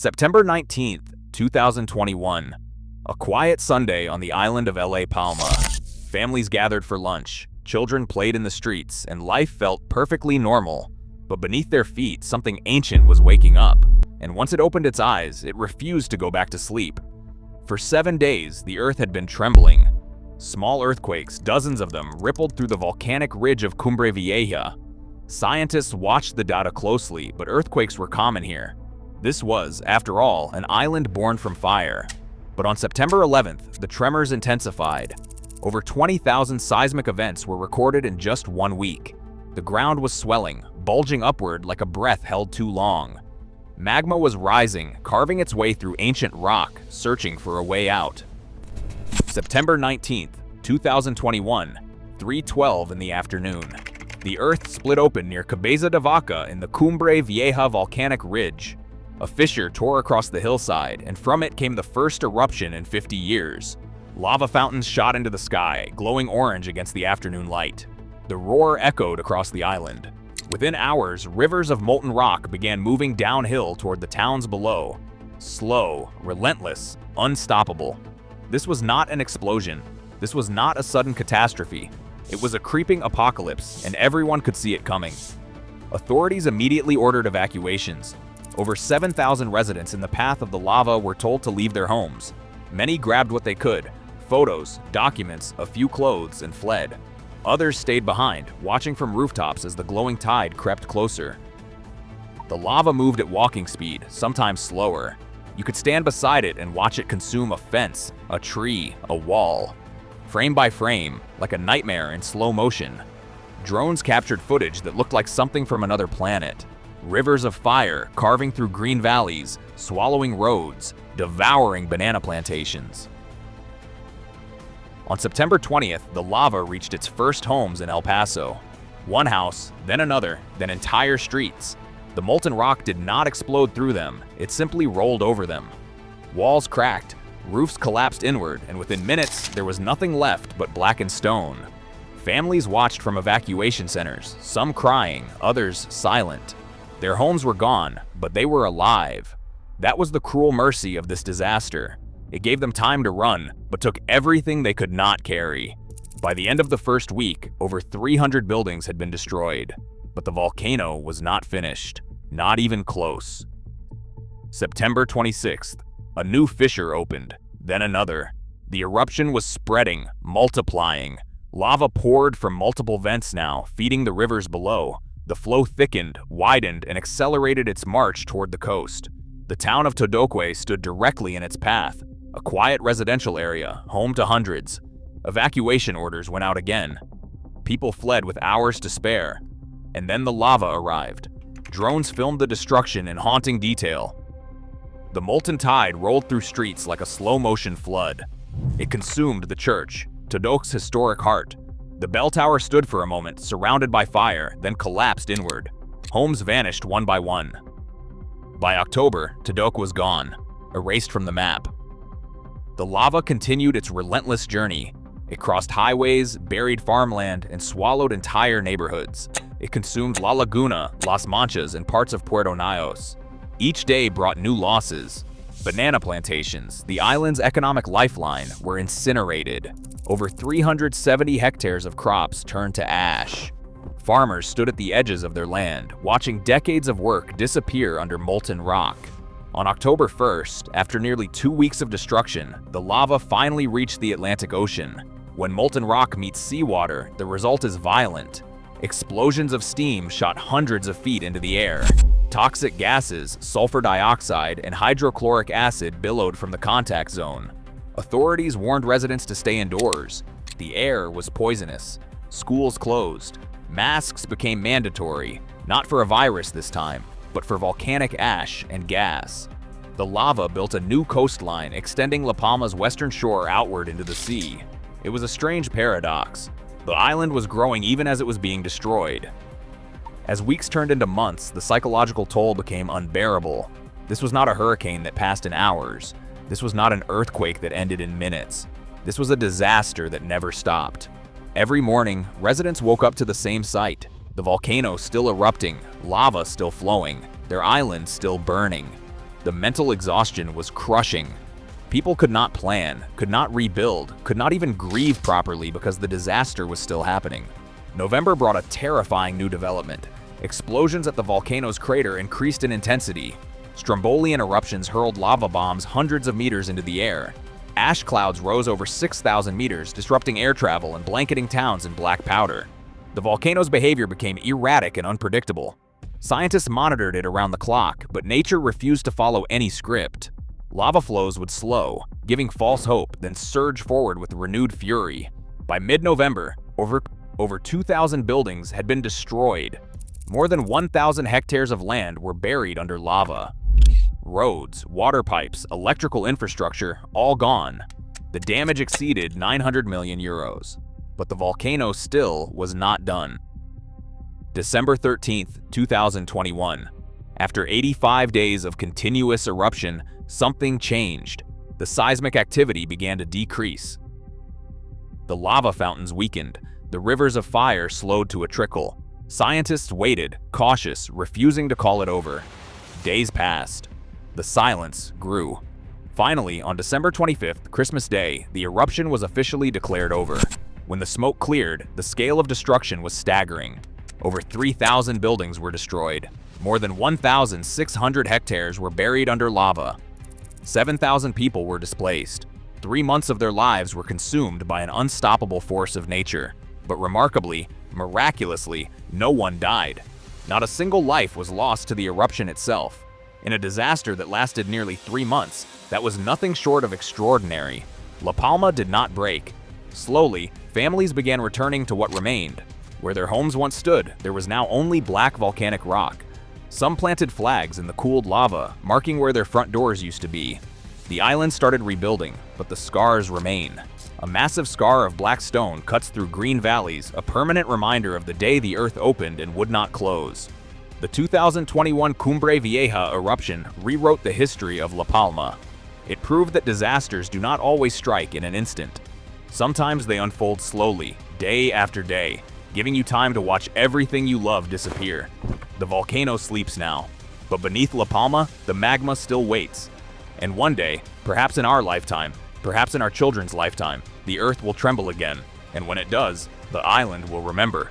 September 19th, 2021. A quiet Sunday on the island of Palma. Families gathered for lunch, children played in the streets, and life felt perfectly normal. But beneath their feet, something ancient was waking up, and once it opened its eyes, it refused to go back to sleep. For 7 days, the earth had been trembling. Small earthquakes, dozens of them, rippled through the volcanic ridge of Cumbre Vieja. Scientists watched the data closely, but earthquakes were common here. This was, after all, an island born from fire. But on September 11th, the tremors intensified. Over 20,000 seismic events were recorded in just 1 week. The ground was swelling, bulging upward like a breath held too long. Magma was rising, carving its way through ancient rock, searching for a way out. September 19th, 2021, 3:12 in the afternoon. The earth split open near Cabeza de Vaca in the Cumbre Vieja volcanic ridge. A fissure tore across the hillside, and from it came the first eruption in 50 years. Lava fountains shot into the sky, glowing orange against the afternoon light. The roar echoed across the island. Within hours, rivers of molten rock began moving downhill toward the towns below. Slow, relentless, unstoppable. This was not an explosion. This was not a sudden catastrophe. It was a creeping apocalypse, and everyone could see it coming. Authorities immediately ordered evacuations. Over 7,000 residents in the path of the lava were told to leave their homes. Many grabbed what they could: photos, documents, a few clothes, and fled. Others stayed behind, watching from rooftops as the glowing tide crept closer. The lava moved at walking speed, sometimes slower. You could stand beside it and watch it consume a fence, a tree, a wall. Frame by frame, like a nightmare in slow motion. Drones captured footage that looked like something from another planet. Rivers of fire carving through green valleys, swallowing roads, devouring banana plantations. On September 20th, the lava reached its first homes in El Paso. One house, then another, then entire streets. The molten rock did not explode through them, it simply rolled over them. Walls cracked, roofs collapsed inward, and within minutes, there was nothing left but blackened stone. Families watched from evacuation centers, some crying, others silent. Their homes were gone, but they were alive. That was the cruel mercy of this disaster. It gave them time to run, but took everything they could not carry. By the end of the first week, over 300 buildings had been destroyed. But the volcano was not finished, not even close. September 26th, a new fissure opened, then another. The eruption was spreading, multiplying. Lava poured from multiple vents now, feeding the rivers below. The flow thickened, widened, and accelerated its march toward the coast. The town of Todoque stood directly in its path, a quiet residential area, home to hundreds. Evacuation orders went out again. People fled with hours to spare. And then the lava arrived. Drones filmed the destruction in haunting detail. The molten tide rolled through streets like a slow-motion flood. It consumed the church, Todoque's historic heart. The bell tower stood for a moment, surrounded by fire, then collapsed inward. Homes vanished one by one. By October, Todoque was gone, erased from the map. The lava continued its relentless journey. It crossed highways, buried farmland, and swallowed entire neighborhoods. It consumed La Laguna, Las Manchas, and parts of Puerto Nios. Each day brought new losses. Banana plantations, the island's economic lifeline, were incinerated. Over 370 hectares of crops turned to ash. Farmers stood at the edges of their land, watching decades of work disappear under molten rock. On October 1st, after nearly 2 weeks of destruction, the lava finally reached the Atlantic Ocean. When molten rock meets seawater, the result is violent. Explosions of steam shot hundreds of feet into the air. Toxic gases, sulfur dioxide, and hydrochloric acid billowed from the contact zone. Authorities warned residents to stay indoors. The air was poisonous. Schools closed. Masks became mandatory, not for a virus this time, but for volcanic ash and gas. The lava built a new coastline extending La Palma's western shore outward into the sea. It was a strange paradox. The island was growing even as it was being destroyed. As weeks turned into months, the psychological toll became unbearable. This was not a hurricane that passed in hours. This was not an earthquake that ended in minutes. This was a disaster that never stopped. Every morning, residents woke up to the same sight. The volcano still erupting, lava still flowing, their island still burning. The mental exhaustion was crushing. People could not plan, could not rebuild, could not even grieve properly because the disaster was still happening. November brought a terrifying new development. Explosions at the volcano's crater increased in intensity. Strombolian eruptions hurled lava bombs hundreds of meters into the air. Ash clouds rose over 6,000 meters, disrupting air travel and blanketing towns in black powder. The volcano's behavior became erratic and unpredictable. Scientists monitored it around the clock, but nature refused to follow any script. Lava flows would slow, giving false hope, then surge forward with renewed fury. By mid-November, over 2,000 buildings had been destroyed. More than 1,000 hectares of land were buried under lava. Roads, water pipes, electrical infrastructure, all gone. The damage exceeded 900 million euros. But the volcano still was not done. December 13th, 2021. After 85 days of continuous eruption, something changed. The seismic activity began to decrease. The lava fountains weakened. The rivers of fire slowed to a trickle. Scientists waited, cautious, refusing to call it over. Days passed. The silence grew. Finally, on December 25th, Christmas Day, the eruption was officially declared over. When the smoke cleared, the scale of destruction was staggering. Over 3,000 buildings were destroyed. More than 1,600 hectares were buried under lava. 7,000 people were displaced. 3 months of their lives were consumed by an unstoppable force of nature. But remarkably, miraculously, no one died. Not a single life was lost to the eruption itself. In a disaster that lasted nearly 3 months, that was nothing short of extraordinary. La Palma did not break. Slowly, families began returning to what remained. Where their homes once stood, there was now only black volcanic rock. Some planted flags in the cooled lava, marking where their front doors used to be. The island started rebuilding, but the scars remain. A massive scar of black stone cuts through green valleys, a permanent reminder of the day the earth opened and would not close. The 2021 Cumbre Vieja eruption rewrote the history of La Palma. It proved that disasters do not always strike in an instant. Sometimes they unfold slowly, day after day, giving you time to watch everything you love disappear. The volcano sleeps now, but beneath La Palma, the magma still waits. And one day, perhaps in our lifetime, perhaps in our children's lifetime, the earth will tremble again, and when it does, the island will remember.